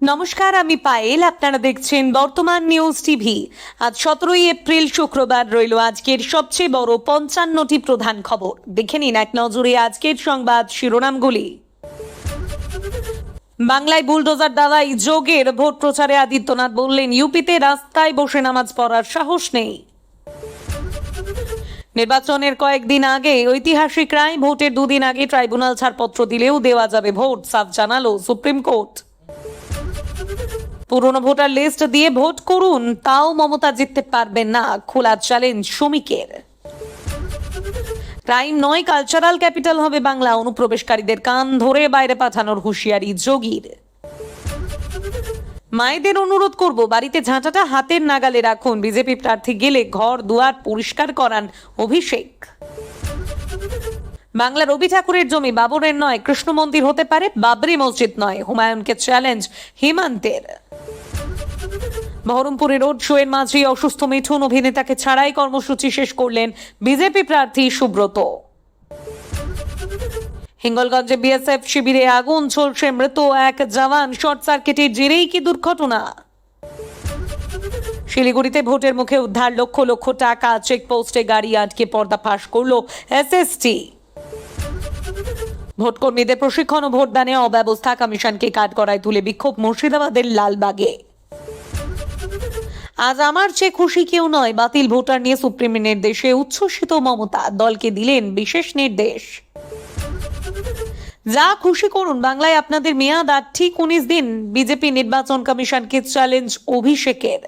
নমস্কার, আমি পায়েল। আপনারা দেখছেন বর্তমান নিউজ টিভি। আজ 17ই এপ্রিল শুক্রবার রইল আজকের সবচেয়ে বড় 55টি প্রধান খবর। দেখে নিন এক নজরে আজকের সংবাদ শিরোনামগুলি। বাংলায় বুলডোজার দ্বারাই যোগের ভোট প্রচারে আদিত্যনাথ বললেন, ইউপিতে রাস্তায় বসে নামাজ পড়ার সাহস নেই। নির্বাচনের কয়েকদিন আগে ঐতিহাসিক রায়, ভোটের দুদিন আগে ট্রাইব্যুনাল ছাড়পত্র দিলেও দেওয়া যাবে ভোট, সাফ জানালো সুপ্রিম কোর্ট। পুরনো ভোটার লিস্ট দিয়ে ভোট করুন, তাও মমতা জিততে পারবেন না, খোলা চ্যালেঞ্জ শ্রমিকের। ক্রাইম নয়, কালচারাল ক্যাপিটাল হবে বাংলা, অনুপ্রবেশকারীদের কান ধরে বাইরে পাঠানোর হুঁশিয়ারি যোগীর। মায়েদের অনুরোধ করব, বাড়িতে ঝাঁটাটা হাতের নাগালে রাখুন, বিজেপি প্রার্থী গেলে ঘর দুয়ার পরিষ্কার করান অভিষেক। বাংলার রবি ঠাকুরের জমি বাবরের নয়, কৃষ্ণ মন্দির হতে পারে, বাবরি মসজিদ নয়, হুমায়ুনকে চ্যালেঞ্জ হিমান্তের। বহরমপুরে রোড শোয়ের মাঝে অসুস্থ মিঠুন অভিনেতাকে ছাড়াই কর্মসূচি শেষ করলেন বিজেপি প্রার্থী সুব্রত। হিঙ্গলগঞ্জে বিএসএফ শিবিরে আগুন, ঝলসে মৃত এক জওয়ান, শর্ট সার্কিটের জেরেই কি দুর্ঘটনা। শিলিগুড়িতে ভোটের মুখে উদ্ধার লক্ষ লক্ষ টাকা, চেকপোস্টে গাড়ি আটকে পর্দাফাঁস করল এসএসটি। ভোটকর্মীদের প্রশিক্ষণ ও ভোটদানে অব্যবস্থা, কমিশনকে কাঠগড়ায় তুলে বিক্ষোভ মুর্শিদাবাদের লালবাগে। আজ আমার চেয়ে খুশি কেউ নয়, বাতিল ভোটার নিয়ে সুপ্রিমের নির্দেশে উচ্ছ্বসিত মমতা, দলকে দিলেন বিশেষ নির্দেশ। যা খুশি করুন, বাংলায় আপনাদের মেয়াদ আর ঠিক 19 দিন, বিজেপি নির্বাচন কমিশনকে চ্যালেঞ্জ অভিষেকের।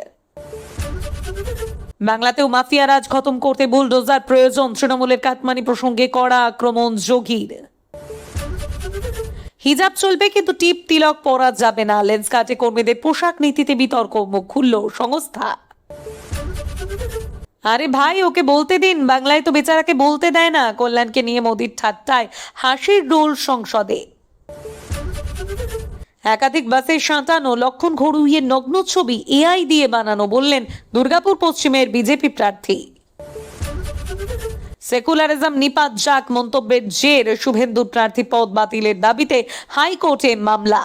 বাংলাতেও মাফিয়া রাজ খতম করতে বুলডোজার প্রয়োজন, তৃণমূলের কাটমানি প্রসঙ্গে কড়া আক্রমণ যোগীর। হিজাব চলবে কিন্তু টিপ তিলক পরা যাবে না, লেন্স কাটে কর্মীদের পোশাক নীতিতে বিতর্ক, মুখ খুলল সংস্থা। আরে ভাই, ওকে বলতে দিন, বাংলায় তো বেচারাকে বলতে দেয় না। কল্যাণকে নিয়ে মোদির ঠাট্টায় হাসির রোল সংসদে। একাধিক বাসে সাঁতানো, লক্ষণ ঘড়ুইয়ের নগ্ন ছবি এআই দিয়ে বানানো, বললেন দুর্গাপুর পশ্চিমের বিজেপি প্রার্থী। সেকুলারিজম নিপাত যাক, মন্তব্যের জের শুভেন্দুর প্রার্থী পদ বাতিলের দাবিতে হাইকোর্টে মামলা।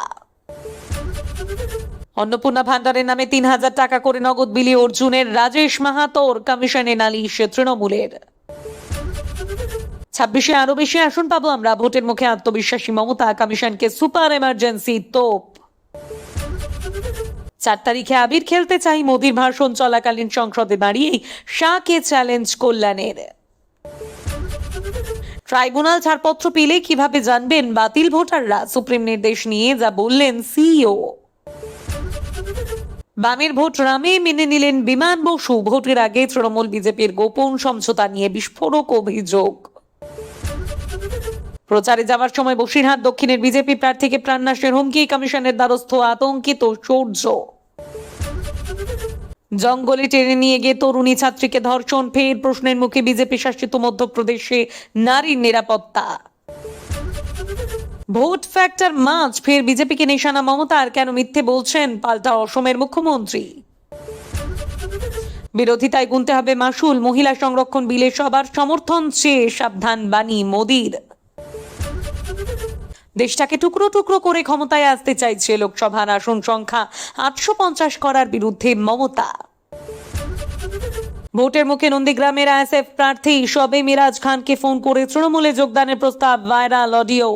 অন্নপূর্ণা ভান্ডারের নামে 3,000 টাকা করে নগদ বিলি অর্জুনের, রাজেশ মাহাতোর, কমিশনে নালিশ তৃণমূলের। 26-এ আরো বেশি আসন পাবো আমরা, ভোটের মুখে আত্মবিশ্বাসী মমতা, কমিশনকে সুপার এমার্জেন্সি তোপ। 4 তারিখে আবির খেলতে চাই, মোদির ভাষণ চলাকালীন সংসদে দাঁড়িয়েই শাহকে চ্যালেঞ্জ কল্যাণের। ট্রাইব্যুনাল ছাড়পত্র পেলে কিভাবে জানবেন বাতিল ভোটাররা, সুপ্রিম নির্দেশ নিয়ে যা বললেন সিইও। বামের ভোট রামে মেনে নিলেন বিমান বসু, ভোটের আগে তৃণমূল বিজেপির গোপন সমঝোতা নিয়ে বিস্ফোরক অভিযোগ। প্রচারে যাওয়ার সময় বসিরহাট দক্ষিণের বিজেপি প্রার্থীকে প্রাণনাশের হুমকি, কমিশনের দ্বারস্থ আতঙ্কিত সূর্য। জঙ্গলে টেনে নিয়ে গিয়ে তরুণী ছাত্রীকে ধর্ষণ, ফের প্রশ্নের মুখে বিজেপি শাসিত মধ্যপ্রদেশে নারীর নিরাপত্তা। ভোট ফ্যাক্টর মাছ, ফের বিজেপিকে নিশানা মমতার, কেন মিথ্যে বলছেন পাল্টা অসমের মুখ্যমন্ত্রী। বিরোধিতায় গুনতে হবে মাসুল, মহিলা সংরক্ষণ বিলে সবার সমর্থন চেয়ে সাবধান বাণী মোদির। দেশটাকে টুকরো টুকরো করে ক্ষমতায় আসতে চাইছে, লোকসভার আসন সংখ্যা 850 করার বিরুদ্ধে মমতা। ভোটের মুখে নন্দীগ্রামের আইএসএফ প্রার্থী শবে মিরাজ খানকে ফোন করে তৃণমূলে যোগদানের প্রস্তাব, ভাইরাল অডিও।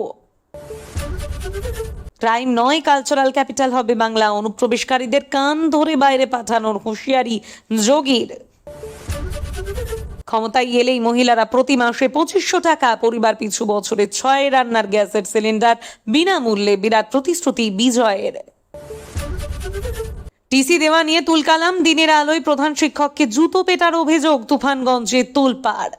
ক্রাইম নয়, কালচারাল ক্যাপিটাল হবে বাংলা, অনুপ্রবেশকারীদের কান ধরে বাইরে পাঠানোর হুঁশিয়ারি যোগীর। ক্ষমতায় এলেই মহিলারা প্রতি মাসে 2500 টাকা, পরিবার পিছু বছরে 6 রান্নার গ্যাসের সিলিন্ডার বিনামূল্যে, বিরাট প্রতিশ্রুতি বিজয়ের। টিসি দেওয়া নিয়ে তুলকালাম, দিনের আলোয় প্রধান শিক্ষককে জুতো পেটার অভিযোগ, তুফানগঞ্জে তোলপাড়।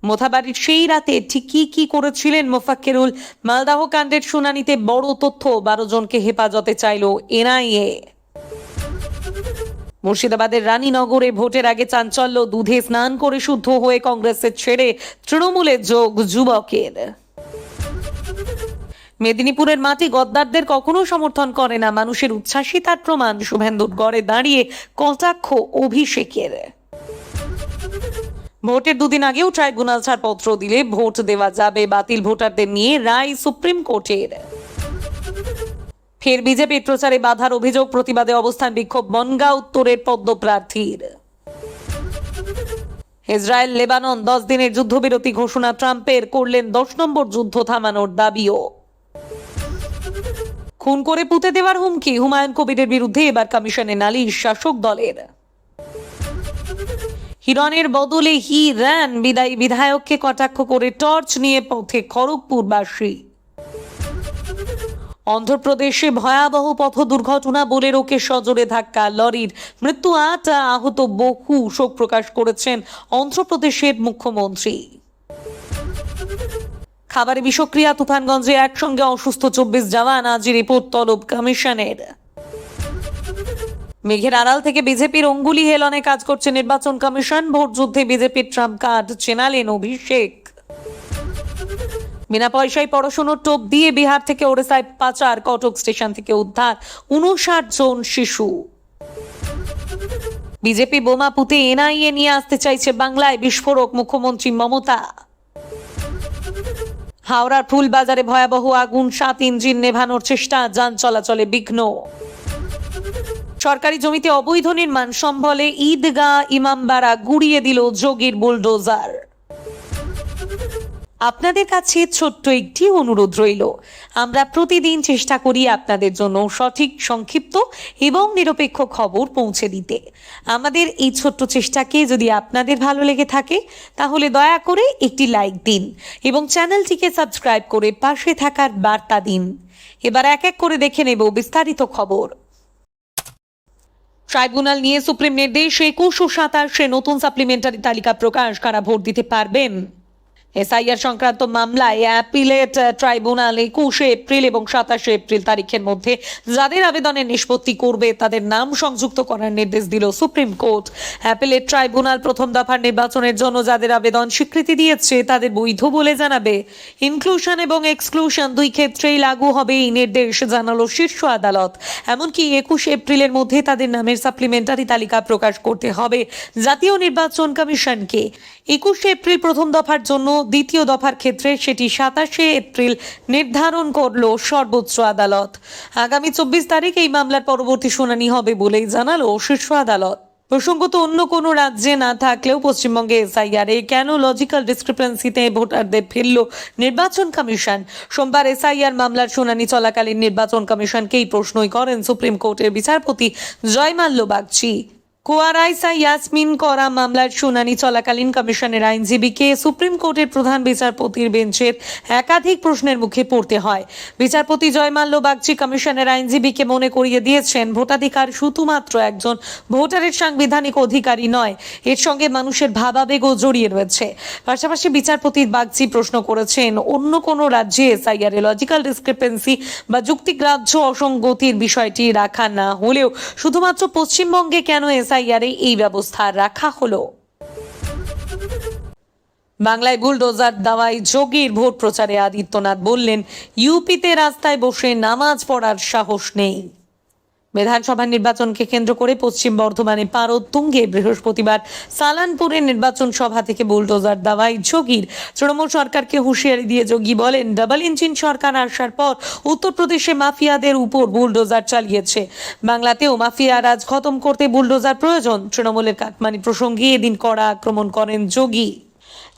মোথাবাড়ির সেই রাতে ঠিক কি করেছিলেন মোফাক্কেরুল, মালদাহ কাণ্ডের শুনানিতে বড় তথ্য, 12 জনকে হেফাজতে চাইল এনআইএ। মুর্শিদাবাদের রানীনগরে ভোটের আগে চাঞ্চল্য, দুধে স্নান করে শুদ্ধ হয়ে কংগ্রেসের ছেড়ে তৃণমূলের যোগ যুবকের। মেদিনীপুরের মাটি গদ্দারদের কখনো সমর্থন করে না, মানুষের উচ্ছ্বাসিতার প্রমাণ, শুভেন্দুর গড়ে দাঁড়িয়ে কটাক্ষ অভিষেকের। ভোটের দুদিন আগেও ট্রাইব্যুনাল ছাড়পত্র দিলে ভোট দেওয়া যাবে, বাতিল ভোটারদের নিয়ে রায় সুপ্রিম কোর্টের। ফের বিজেপির প্রচারে বাধার অভিযোগ, প্রতিবাদে অবস্থান বিক্ষোভ বনগাঁ উত্তরের পদ্মপ্রার্থীর। ইসরায়েল লেবানন 10 দিনের যুদ্ধবিরতি ঘোষণা ট্রাম্পের, করলেন 10 নম্বর যুদ্ধ থামানোর দাবিও। খুন করে পুঁতে দেওয়ার হুমকি, হুমায়ুন কবিরের বিরুদ্ধে এবার কমিশনে নালিশ শাসক দলের। হিরণের বদলে হিরান, বিদায়ী বিধায়ককে কটাক্ষ করে টর্চ নিয়ে পথে খড়গপুরবাসী। অন্ধ্রপ্রদেশে ভয়াবহ পথ দুর্ঘটনা, বোলেরোকে সজোরে ধাক্কা, লরির মৃত্যু 8, আহত বহু, শোক প্রকাশ করেছেন অন্ধ্রপ্রদেশের মুখ্যমন্ত্রী। খাবারে বিষক্রিয়া, তুফানগঞ্জে একসঙ্গে অসুস্থ 24 জওয়ান, আজ রিপোর্ট তলব কমিশনের। মেঘের আড়াল থেকে বিজেপির অঙ্গুলি হেলনে কাজ করছে নির্বাচন কমিশন, ভোট যুদ্ধে বিজেপির ট্রাম্প কার্ড চেনালেন অভিষেক। বিনা পয়সায় পড়াশোনার টোপ দিয়ে বিহার থেকে ওড়িশায় পাচার, কটক স্টেশন থেকে উদ্ধার 59 জন শিশু। বিজেপি বোমা পুঁতে এনআইএ নিয়ে আসতে চাইছে বাংলায়, বিস্ফোরক মুখ্যমন্ত্রী মমতা। হাওড়ার ফুলবাজারে ভয়াবহ আগুন, 7 ইঞ্জিন নেভানোর চেষ্টা, যান চলাচলে বিঘ্ন। সরকারি জমিতে অবৈধ নির্মাণ, সম্বলে ঈদগাহ ইমামবাড়া গুড়িয়ে দিল যোগীর বুলডোজার। আপনাদের কাছে ছোট্ট একটি অনুরোধ রইল, আমরা প্রতিদিন চেষ্টা করি আপনাদের জন্য সঠিক, সংক্ষিপ্ত এবং নিরপেক্ষ খবর পৌঁছে দিতে। আমাদের এই ছোট্ট চেষ্টাকে যদি আপনাদের ভালো লেগে থাকে তাহলে দয়া করে একটি লাইক দিন এবং চ্যানেলটিকে সাবস্ক্রাইব করে পাশে থাকার বার্তা দিন। এবার এক এক করে দেখে নেব বিস্তারিত খবর। ট্রাইব্যুনাল নিয়ে সুপ্রিম নির্দেশ, 21 ও 27 নতুন সাপ্লিমেন্টারি তালিকা প্রকাশ, কারা ভোট দিতে পারবেন। এসআইআর সংক্রান্ত মামলায় অ্যাপিলেট ট্রাইব্যুনাল 21 এপ্রিল এবং 27 এপ্রিল তারিখের মধ্যে যাদের আবেদনের নিষ্পত্তি করবে তাদের নাম সংযুক্ত করার নির্দেশ দিল সুপ্রিম কোর্ট। অ্যাপিলেট ট্রাইব্যুনাল প্রথম দফার নির্বাচনের জন্য যাদের আবেদন স্বীকৃতি দিয়েছে তাদের বৈধ বলে জানাবে। ইনক্লুশন এবং এক্সক্লুশন দুই ক্ষেত্রেই লাগু হবে এই নির্দেশ, জানালো শীর্ষ আদালত। এমনকি 21 এপ্রিলের মধ্যে তাদের নামের সাপ্লিমেন্টারি তালিকা প্রকাশ করতে হবে জাতীয় নির্বাচন কমিশনকে। 21 এপ্রিল প্রথম দফার জন্য, দ্বিতীয় দফার ক্ষেত্রে সেটি 27 এপ্রিল নির্ধারণ করল সর্বোচ্চ আদালত। আগামী 24 তারিখ এই মামলার পরবর্তী শুনানি হবে বলেই জানালো শীর্ষ আদালত। প্রসঙ্গত, অন্য কোনো রাজ্যে না থাকলেও পশ্চিমবঙ্গে এসআইআরে কেন লজিক্যাল ডিসক্রিপেন্সিতে ভোটারদের ফেলল নির্বাচন কমিশন। সোমবার এসআইআর মামলার শুনানি চলাকালীন নির্বাচন কমিশনকেই প্রশ্নই করেন সুপ্রিম কোর্টের বিচারপতি জয়মাল্য বাগচি। কোয়ারাইসা ইয়াসমিন করা মামলার শুনানি চলাকালীন কমিশনের আইনজীবীকে সুপ্রিম কোর্টের প্রধান বিচারপতির বেঞ্চের একাধিক প্রশ্নের মুখে পড়তে হয়। বিচারপতি জয়মাল্য বাগচি কমিশনের আইনজীবীকে মনে করিয়ে দিয়েছেন, ভোটাধিকার শুধুমাত্র একজন ভোটারের সাংবিধানিক অধিকারই নয়, এর সঙ্গে মানুষের ভাবাবেগও জড়িয়ে রয়েছে। পাশাপাশি বিচারপতি বাগচি প্রশ্ন করেছেন, অন্য কোনো রাজ্যে এসআইআর লজিক্যাল ডিসক্রিপেন্সি বা যুক্তিগ্রাহ্য অসঙ্গতির বিষয়টি রাখা না হলেও শুধুমাত্র পশ্চিমবঙ্গে কেন এসআইআরে এই ব্যবস্থা রাখা হলো। বাংলায় বুলডোজার দাওয়ায় যোগীর, ভোট প্রচারে আদিত্যনাথ বললেন, ইউপিতে রাস্তায় বসে নামাজ পড়ার সাহস নেই। বিধানসভা নির্বাচনকে কেন্দ্র করে পশ্চিম বর্ধমানে পারদ তুঙ্গে, বৃহস্পতিবার সালানপুরের নির্বাচন সভা থেকে বুলডোজার দাওয়ায় যোগীর। তৃণমূল সরকারকে হুঁশিয়ারি দিয়ে যোগী বলেন, ডাবল ইঞ্জিন সরকার আসার পর উত্তরপ্রদেশে মাফিয়াদের উপর বুলডোজার চালিয়েছে, বাংলাতেও মাফিয়া রাজ খতম করতে বুলডোজার প্রয়োজন। তৃণমূলের কাটমানি প্রসঙ্গে এদিন কড়া আক্রমণ করেন যোগী।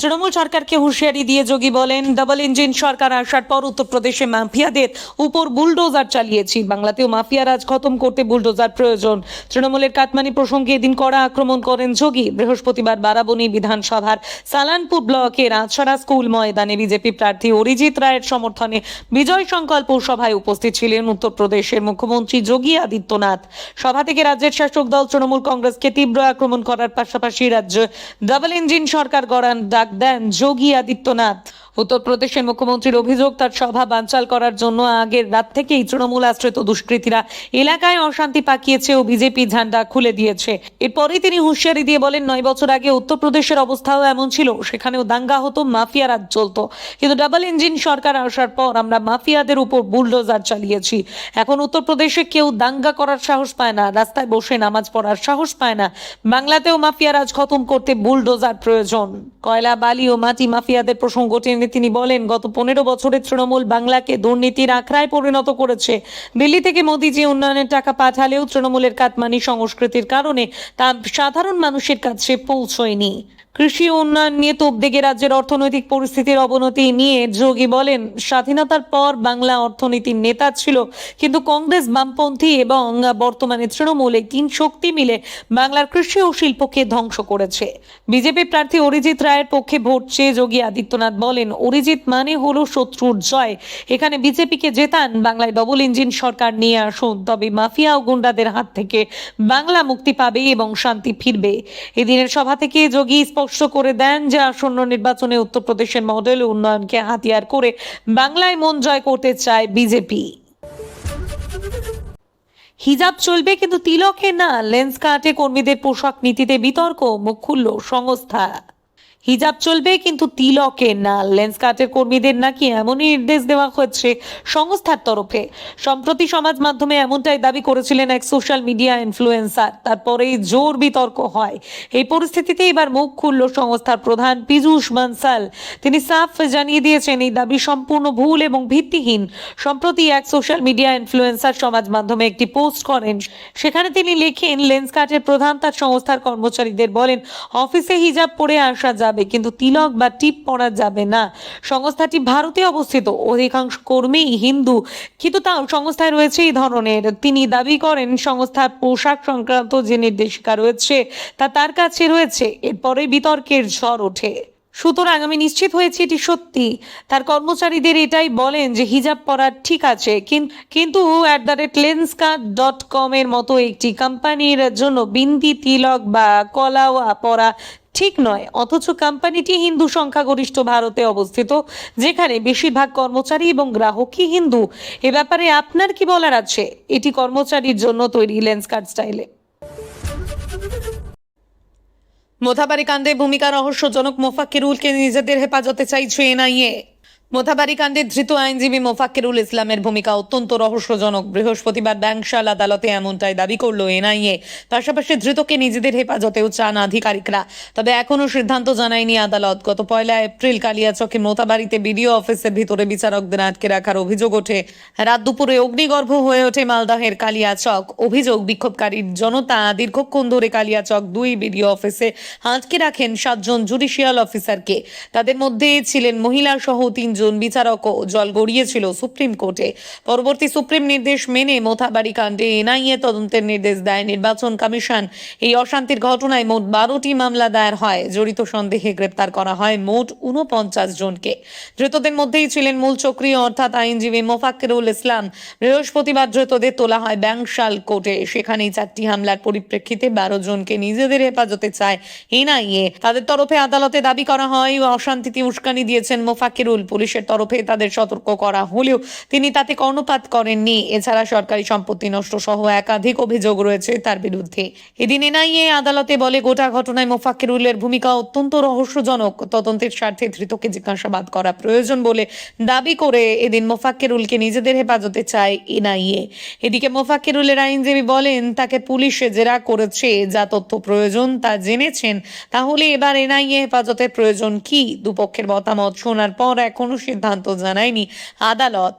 তৃণমূল সরকারকে হুঁশিয়ারি দিয়ে যোগী বলেন, ডাবল ইঞ্জিন সরকার আসার পর উত্তরপ্রদেশে মাফিয়াদের উপর বুলডোজার চালিয়েছি, বাংলাতেও মাফিয়া রাজ খতম করতে বুলডোজার প্রয়োজন। তৃণমূলের কাটমানি প্রসঙ্গে এদিন কড়া আক্রমণ করেন যোগী। বৃহস্পতিবার বারাবণী বিধানসভার সালানপুর ব্লকের আছড়া স্কুল ময়দানে বিজেপি প্রার্থী অরিজিৎ রায়ের সমর্থনে বিজয় সংকল্প সভায় উপস্থিত ছিলেন উত্তরপ্রদেশের মুখ্যমন্ত্রী যোগী আদিত্যনাথ। সভা থেকে রাজ্যের শাসক দল তৃণমূল কংগ্রেসকে তীব্র আক্রমণ করার পাশাপাশি রাজ্যে ডাবল ইঞ্জিন সরকার গড়ার ডাক দেন যোগী আদিত্যনাথ। উত্তরপ্রদেশের মুখ্যমন্ত্রীর অভিযোগ, তার সভা বানচাল করার জন্য আগের রাত থেকেই তৃণমূল আশ্রিত দুষ্কৃতীরা এলাকায় অশান্তি পাকিয়েছে ও বিজেপি ঝান্ডা খুলে দিয়েছে। এরপরেই তিনি হুঁশিয়ারি দিয়ে বলেন, 9 বছর আগে উত্তরপ্রদেশের অবস্থাও এমন ছিল, সেখানেও দাঙ্গা হতো, মাফিয়া রাজ চলতো, কিন্তু ডাবল ইঞ্জিন সরকার আসার পর আমরা মাফিয়াদের উপর বুলডোজার চালিয়েছি। এখন উত্তরপ্রদেশে কেউ দাঙ্গা করার সাহস পায় না, রাস্তায় বসে নামাজ পড়ার সাহস পায় না, বাংলাতেও মাফিয়া রাজ খতম করতে বুলডোজার প্রয়োজন। কয়লা, বালি ও মাটি মাফিয়াদের প্রসঙ্গ টেনে টেনে তিনি বলেন, গত 15 বছরে তৃণমূল বাংলাকে দুর্নীতির আখড়ায় পরিণত করেছে। দিল্লি থেকে মোদিজি উন্নয়নের টাকা পাঠালেও তৃণমূলের কাটমানি সংস্কৃতির কারণে তা সাধারণ মানুষের কাছে পৌঁছয়নি। কৃষি উন্নয়ন নিয়ে তোপ দেগে রাজ্যের অর্থনৈতিক পরিস্থিতির অবনতি নিয়ে যোগী বলেন, স্বাধীনতার পর বাংলা অর্থনীতির নেতা ছিল, কিন্তু কংগ্রেস, বামপন্থী এবং বর্তমানে তৃণমূল এই তিন শক্তি মিলে বাংলার কৃষি ও শিল্পকে ধ্বংস করেছে। বিজেপি প্রার্থী অরিজিৎ রায়ের পক্ষে ভোট চেয়ে যোগী আদিত্যনাথ বলেন, অরিজিৎ মানে হলো শত্রুর জয়। এখানে বিজেপিকে জেতান, বাংলায় ডবল ইঞ্জিন সরকার নিয়ে আসুন, তবে মাফিয়া ও গুন্ডাদের হাত থেকে বাংলা মুক্তি পাবে এবং শান্তি ফিরবে। এদিনের সভা থেকে যোগী স্পষ্ট করে দেন যে আসন্ন নির্বাচনে উত্তরপ্রদেশের মডেল উন্নয়নকে হাতিয়ার করে বাংলায় মন জয় করতে চায় বিজেপি। হিজাব চলবে কিন্তু তিলকে না, লেন্স কাটে কর্মীদের পোশাক নীতিতে বিতর্ক, মুখ খুলল সংস্থা। হিজাব চলবে কিন্তু তিলকে না, লেন্স কাটের কর্মীদের নাকি এমনই নির্দেশ দেওয়া হচ্ছে সংস্থার তরফে। সম্প্রতি সমাজ মাধ্যমে এমনটাই দাবি করেছিলেন এক সোশ্যাল মিডিয়া ইনফ্লুয়েন্সার, তারপরেই জোর বিতর্ক হয়। এই পরিস্থিতিতে এবার মুখ খুলল সংস্থার প্রধান পীযূষ বানসাল। তিনি সাফ জানিয়ে দিয়েছেন এই দাবি সম্পূর্ণ ভুল এবং ভিত্তিহীন। সম্প্রতি এক সোশ্যাল মিডিয়া ইনফ্লুয়েন্সার সমাজ মাধ্যমে একটি পোস্ট করেন, সেখানে তিনি লেখেন, লেন্স কাটের প্রধান তার সংস্থার কর্মচারীদের বলেন, অফিসে হিজাব পরে আসা যাবে কিন্তু তিলক বা টিপ পরা যাবে না। সংস্থাটি ভারতে অবস্থিত, অধিকাংশ কর্মী হিন্দু, কিন্তু তাও সংস্থায় রয়েছে এই ধরনের। তিনি দাবি করেন সংস্থার পোশাক সংক্রান্ত যে নির্দেশিকা রয়েছে তা তার কাছে রয়েছে। এরপরে বিতর্কের ঝড় ওঠে। সুতরাং আমি নিশ্চিত হয়েছি এটি সত্যি। তার কর্মচারীদের এটাই বলেন যে হিজাব পরা ঠিক আছে, কিন্তু @lenskat.com এর মতো একটি কোম্পানির জন্য বিন্দি, তিলক বা কলাওয়া পরা ঠিক নয়। অথচ কোম্পানিটি হিন্দু সংখ্যাগরিষ্ঠ ভারতে অবস্থিত, যেখানে বেশিরভাগ কর্মচারী এবং গ্রাহকই হিন্দু। এ ব্যাপারে আপনার কি বলার আছে? এটি কর্মচারীর জন্য তৈরি লেন্স কাট স্টাইলে। মোথাবাড়ি কাণ্ডে ভূমিকা রহস্যজনক, মোফাক্কিরুলকে নিজেদের হেফাজতে চাইছে এনআইএ। মোথাবাড়ি কাণ্ডে ধৃত আইনজীবী মোফাক্কিরুল ইসলামের ভূমিকা অত্যন্ত রহস্যজনক। বৃহস্পতিবার ব্যাংশাল আদালতে এমনটাই দাবি করল এনআইএ। পাশাপাশি ধৃতকে নিজেদের হেফাজতেও চান আধিকারিকরা। তবে এখনো সিদ্ধান্ত জানায়নি আদালত। গত 1 এপ্রিল কালিয়াচকের মোথাবাড়িতে বিডিও অফিসের ভিতরে বিচারকদের আটকে রাখার অভিযোগ ওঠে। রাত দুপুরে অগ্নিগর্ভ হয়ে ওঠে মালদহের কালিয়াচক। অভিযোগ, বিক্ষোভকারীর জনতা দীর্ঘক্ষণ ধরে কালিয়াচক 2 বিডিও অফিসে আটকে রাখেন 7 জন জুডিশিয়াল অফিসারকে। তাদের মধ্যে ছিলেন মহিলা সহ 3 জন বিচারকও। জল গড়িয়েছিল সুপ্রিম কোর্টে। পরবর্তী সুপ্রিম নির্দেশ মেনে মোথাবাড়ি কাণ্ডে এনআইএ তদন্তের নির্দেশ দেয় নির্বাচন কমিশন। এই অশান্তির ঘটনায় মোট 12টি মামলা দায়ের হয়। জড়িত সন্দেহে গ্রেপ্তার করা হয় মোট 49 জনকে। ধৃতদের মধ্যেই ছিলেন মূল চক্রী অর্থাৎ আইনজীবী মোফাক্কিরুল ইসলাম। বৃহস্পতিবার ধৃতদের তোলা হয় ব্যাংশাল কোর্টে। সেখানেই 4টি হামলার পরিপ্রেক্ষিতে 12 জনকে নিজেদের হেফাজতে চায় এনআইএ। তাদের তরফে আদালতে দাবি করা হয় অশান্তিতে উস্কানি দিয়েছেন মোফাক্কিরুল। পুলিশের তরফে তাদের সতর্ক করা হলেও তিনি তাতে কর্ণপাত করেননি। এছাড়া সরকারি সম্পত্তি নষ্ট সহ একাধিক অভিযোগ রয়েছে তার বিরুদ্ধে। এদিন এনআইএ আদালতে বলে, গোটা ঘটনায় মোফাক্কিরুলের ভূমিকা অত্যন্ত রহস্যজনক। তদন্তের স্বার্থে ধৃতকে জিজ্ঞাসাবাদ করা প্রয়োজন বলে দাবি করে এদিন মোফাক্কিরুলকে নিজেদের হেফাজতে চায় এনআইএ। এদিকে মোফাক্কিরুলের আইনজীবী বলেন, তাকে পুলিশে জেরা করেছে, যা তথ্য প্রয়োজন তা জেনেছেন। তাহলে এবার এনআইএ হেফাজতের প্রয়োজন কি? দুপক্ষের মতামত শোনার পর এখনো সিদ্ধান্ত জানায়নি আদালত।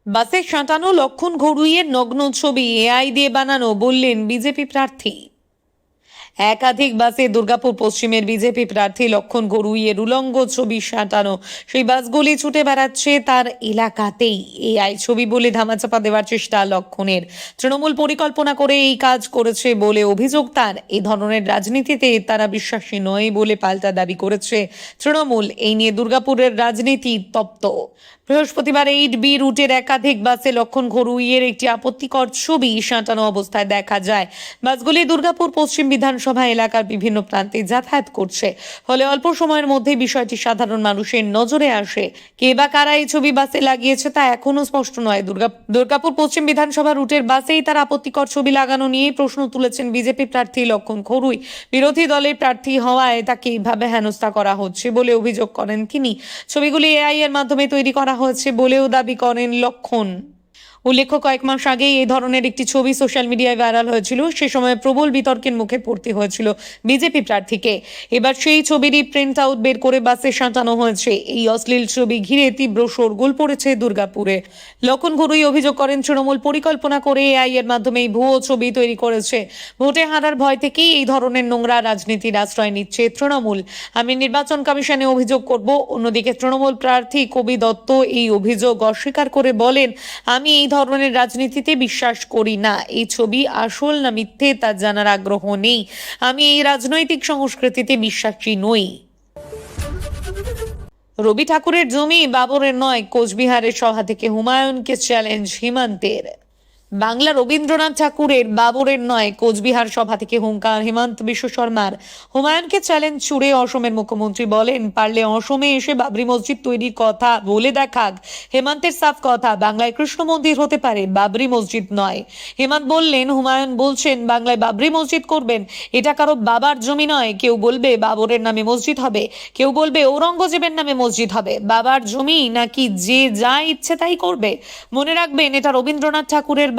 বাসে সাঁটানো লক্ষণ ঘড়ুইয়ের নগ্ন ছবি এআই দিয়ে বানানো, বললেন বিজেপি প্রার্থী। একাধিক বাসে দুর্গাপুর পশ্চিমের বিজেপি প্রার্থী লক্ষণ ঘড়ুইয়ের উলঙ্গ ছবি সাঁটানো। সেই বাসগুলি ছুটে বেড়াচ্ছে তার এলাকাতেই। এআই ছবি বলে ধামাচাপা দেওয়ার চেষ্টা লক্ষণের। তৃণমূল পরিকল্পনা করে এই কাজ করেছে বলে অভিযোগ তার। এই ধরনের রাজনীতিতে তারা বিশ্বাসী নয় বলে পাল্টা দাবি করেছে তৃণমূল। এই নিয়ে দুর্গাপুরের রাজনীতি তপ্ত। বৃহস্পতিবার 8B রুটের একাধিক বাসে লক্ষণ ঘড়ুইয়ের একটি আপত্তিকর ছবি সাঁটানো অবস্থায় দেখা যায়। বাসগুলি দুর্গাপুর পশ্চিম বিধানসভা এলাকার বিভিন্ন প্রান্তে যাতায়াত করছে। ফলে অল্প সময়ের মধ্যে বিষয়টি সাধারণ মানুষের নজরে আসে। কে বা কারা এই ছবি বাসে লাগিয়েছে তা এখনো স্পষ্ট নয়। দুর্গাপুর পশ্চিম বিধানসভা রুটের বাসেই তার আপত্তিকর ছবি লাগানো নিয়ে প্রশ্ন তুলেছেন বিজেপি প্রার্থী লক্ষণ ঘড়ুই। বিরোধী দলের প্রার্থী হওয়ায় তাকে এইভাবে হেনস্থা করা হচ্ছে বলে অভিযোগ করেন তিনি। ছবিগুলি এআই এর মাধ্যমে তৈরি করা হয়েছে বলেও দাবি করেন লক্ষণ। উল্লেখ্য, কয়েক মাস আগে এই ধরনের একটি ছবি সোশ্যাল মিডিয়ায় ভাইরাল হয়েছিল। সে সময় প্রবল বিতর্কের মুখে পড়তে হয়েছিল বিজেপি প্রার্থীকে। এবার সেই ছবিরই প্রিন্ট আউট বের করে বাসে সাঁটানো হয়েছে। এই অশ্লীল ছবি ঘিরে তীব্র শোরগোল পড়েছে দুর্গাপুরে। লক্ষণ ঘুরুই অভিযোগ করেন, তৃণমূল পরিকল্পনা করে এআই এর মাধ্যমে ভুয়ো ছবি তৈরি করেছে। ভোটে হারার ভয় থেকেই এই ধরনের নোংরা রাজনীতির আশ্রয় নিচ্ছে তৃণমূল। আমি নির্বাচন কমিশনে অভিযোগ করব। অন্যদিকে তৃণমূল প্রার্থী কবি দত্ত এই অভিযোগ অস্বীকার করে বলেন, আমি এই ধরনের রাজনীতিতে বিশ্বাস করি না। এই ছবি আসল না মিথ্যে তা জানার আগ্রহ নেই। আমি এই রাজনৈতিক সংস্কৃতিতে বিশ্বাসী নই। রবি ঠাকুরের জমি বাবরের নয়, কোচবিহারের সভা থেকে হুমায়ুনকে চ্যালেঞ্জ হিমন্তের। বাংলা রবীন্দ্রনাথ ঠাকুরের বাবরের নয়, কোচবিহার সভা থেকে হুঙ্কার হিমন্ত বিশ্ব শর্মার। হুমায়ুনকে চ্যালেঞ্জ ছুড়ে অসমের মুখ্যমন্ত্রী বলেন, পারলে অসমে এসে বাবরি মসজিদ তৈরির কথা বলে দেখাক। হেমন্তের সাফ কথা, বাংলায় কৃষ্ণ মন্দির হতে পারে, বাবরি মসজিদ নয়। হেমন্ত বললেন, হুমায়ুন বলছেন বাংলায় বাবরি মসজিদ করবেন, এটা কারো বাবার জমি নয়। কেউ বলবে বাবরের নামে মসজিদ হবে, কেউ বলবে ঔরঙ্গজেবের নামে মসজিদ হবে। বাবার জমি নাকি যে যা ইচ্ছে তাই করবে? মনে রাখবেন, এটা রবীন্দ্রনাথ ঠাকুরের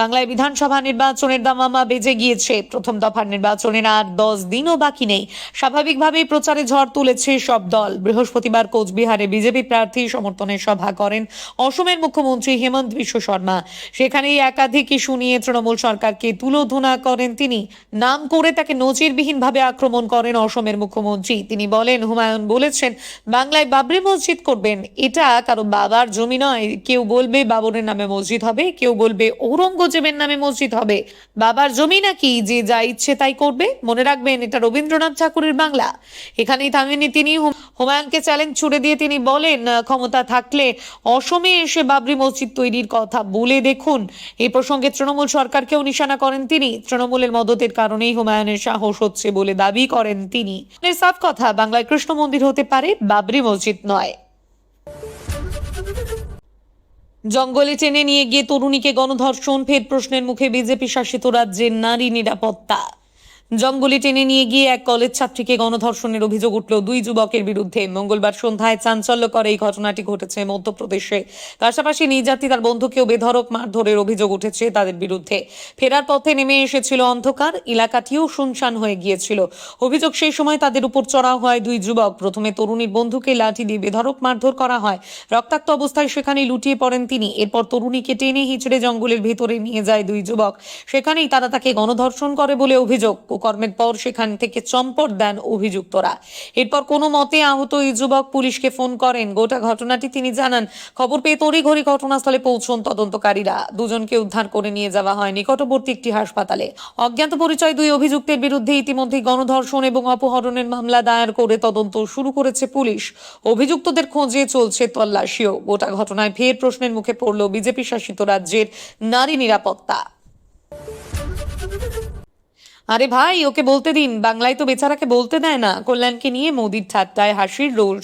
বাংলায় বিধানসভা নির্বাচনের দামামা বেজে গিয়েছে। প্রথম দফার নির্বাচনের আর 10 দিনও বাকি নেই। স্বাভাবিকভাবেই প্রচারে ঝড় তুলেছে সব দল। বৃহস্পতিবার কোচবিহারে বিজেপি প্রার্থী সমর্থনে সভা করেন অসমের মুখ্যমন্ত্রী হেমন্ত বিশ্ব শর্মা। সেখানেই একাধিক ইস্যু নিয়ে তৃণমূল সরকারকে তুলোধনা করেন তিনি। নাম করে তাকে নজিরবিহীনভাবে আক্রমণ করেন অসমের মুখ্যমন্ত্রী। তিনি বলেন, হুমায়ুন বলেছেন বাংলায় বাবরি মসজিদ করবেন, এটা কারো বাবার জমি নয়। কেউ বলবে বাবরের নামে মসজিদ হবে, কেউ বলবে ঔরঙ্গজেবের নামে মসজিদ হবে। বাবার জমি নাকি যে যা ইচ্ছে তাই করবে? মনে রাখবেন, এটা রবীন্দ্রনাথ ঠাকুরের বাংলা। এখানেই থামেননি তিনি। হুমায়ুনকে চ্যালেঞ্জ ছুড়ে দিয়ে তিনি বলেন, ক্ষমতা থাকলে অসমে এসে বাবরি মসজিদ তৈরির কথা বলে দেখুন। এই প্রসঙ্গে তৃণমূল সরকারকেও নিশানা করেন তিনি। তৃণমূলের মদতের কারণেই হুমায়ুনের সাহস হচ্ছে বলে দাবি করেন তিনি। সাফ কথা, বাংলায় কৃষ্ণ মন্দির হতে পারে, বাবরি মসজিদ নয়। জঙ্গলে টেনে নিয়ে গিয়ে তরুণীকে গণধর্ষণ, ফের প্রশ্নের মুখে বিজেপি শাসিত রাজ্যের নারী নিরাপত্তা। জঙ্গলে টেনে নিয়ে গিয়ে এক কলেজ ছাত্রীকে গণধর্ষণের অভিযোগ উঠল 2 যুবকের বিরুদ্ধে। মঙ্গলবার সন্ধ্যায় চাঞ্চল্যকর এই ঘটনাটি ঘটেছে মধ্যপ্রদেশে। পাশাপাশি নিজ যাত্রী তার বন্ধুকেও বেধড়ক মারধরের অভিযোগ উঠেছে তাদের বিরুদ্ধে। ফেরার পথে নেমে এসেছিল অন্ধকার, এলাকাটিও শুনশান হয়ে গিয়েছিল। অভিযোগ, সেই সময় তাদের উপর চড়াও হয় 2 যুবক। প্রথমে তরুণীর বন্ধুকে লাঠি দিয়ে বেধড়ক মারধর করা হয়। রক্তাক্ত অবস্থায় সেখানেই লুটিয়ে পড়েন তিনি। এরপর তরুণীকে টেনে হিঁচড়ে জঙ্গলের ভেতরে নিয়ে যায় 2 যুবক। সেখানেই তারা তাকে গণধর্ষণ করে বলে অভিযোগ। কর্মের পর সেখান থেকে চম্পট দেন অভিযুক্তরা। এরপর কোনো মতে আহত এই যুবক পুলিশকে ফোন করেন। গোটা ঘটনাটি তিনি জানান। খবর পেয়ে তড়িঘড়ি ঘটনাস্থলে পৌঁছন তদন্তকারীরা। দুজনকে উদ্ধার করে নিয়ে যাওয়া হয় নিকটবর্তী একটি হাসপাতালে। অজ্ঞাত পরিচয় 2 অভিযুক্তের বিরুদ্ধে ইতিমধ্যে গণধর্ষণ এবং অপহরণের মামলা দায়ের করে তদন্ত শুরু করেছে পুলিশ। অভিযুক্তদের খোঁজে চলছে তল্লাশিও। গোটা ঘটনায় ফের প্রশ্নের মুখে পড়ল বিজেপি শাসিত রাজ্যের নারী নিরাপত্তা। আরে ভাই, ওকে বলতে দিন, বাংলায় তো বেচারাকে বলতে দেয় না। কল্যাণকে নিয়ে মোদির ঠাট্টায় হাসির রোল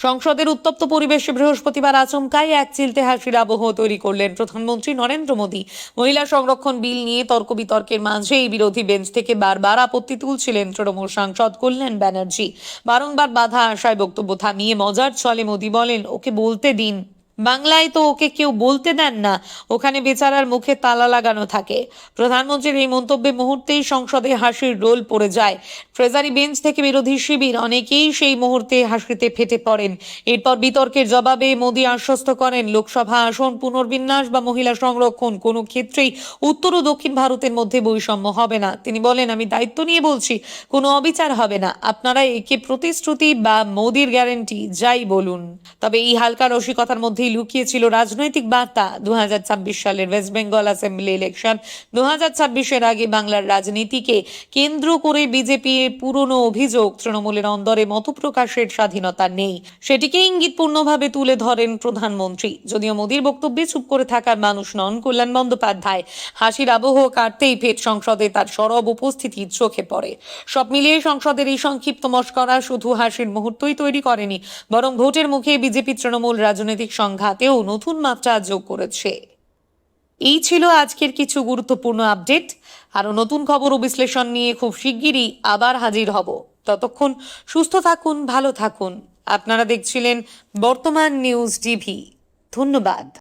সংসদের উত্তপ্ত পরিবেশে বৃহস্পতিবার আচমকাই এক চিলতে হাসির আবহ তৈরি করলেন প্রধানমন্ত্রী নরেন্দ্র মোদী। মহিলা সংরক্ষণ বিল নিয়ে তর্ক বিতর্কের মাঝেই বিরোধী বেঞ্চ থেকে বারবার আপত্তি তুলছিলেন তৃণমূল সাংসদ কল্যাণ ব্যানার্জি। বারংবার বাধা আসায় বক্তব্য থামিয়ে মজার ছলে মোদী বলেন, ওকে বলতে দিন, বাংলায় তো ওকে কেউ বলতে দেন না, ওখানে বেচারার মুখে তালা লাগানো থাকে। প্রধানমন্ত্রীর এই মন্তব্যে মুহূর্তেই সংসদে হাসির রোল পড়ে যায়। ট্রেজারি বেঞ্চ থেকে বিরোধী শিবির অনেকেই সেই মুহূর্তে হাসিতে ফেটে পড়েন। এরপর বিতর্কের জবাবে মোদী আশ্বস্ত করেন, লোকসভা আসন পুনর্বিন্যাস বা মহিলা সংরক্ষণ কোনো ক্ষেত্রেই উত্তর ও দক্ষিণ ভারতের মধ্যে বৈষম্য হবে না। তিনি বলেন, আমি দায়িত্ব নিয়ে বলছি, কোনো অবিচার হবে না। আপনারা একে প্রতিশ্রুতি বা মোদীর গ্যারান্টি যাই বলুন, তবে এই হালকা রসিকতার মধ্যে লুকিয়ে ছিল রাজনৈতিক বার্তা। 2026 সালের ওয়েস্ট বেঙ্গল অ্যাসেম্বলি ইলেকশন, 2026-এর আগে বাংলার রাজনীতিকে কেন্দ্র করে বিজেপির পুরনো অভিযোগ, তৃণমূলের অন্দরে মতপ্রকাশের স্বাধীনতা নেই, সেটিকে ইঙ্গিতপূর্ণভাবে তুলে ধরেন প্রধানমন্ত্রী। যদিও মোদীর বক্তব্যে চুপ করে থাকার মানুষ নন কল্যাণ বন্দ্যোপাধ্যায়। হাসির আবহ কাটতেই ফের সংসদে তার সরব উপস্থিতি চোখে পড়ে। সব মিলিয়ে সংসদের এই সংক্ষিপ্ত মশকরা শুধু হাসির মুহূর্তই তৈরি করেনি, বরং ভোটের মুখে বিজেপি তৃণমূল রাজনৈতিক সংঘাতেও নতুন মাত্রা যোগ করেছে। এই ছিল আজকের কিছু গুরুত্বপূর্ণ আপডেট। আরও নতুন খবর ও বিশ্লেষণ নিয়ে খুব শিগগিরই আবার হাজির হব। ততক্ষণ সুস্থ থাকুন, ভালো থাকুন। আপনারা দেখছিলেন বর্তমান নিউজ টিভি। ধন্যবাদ।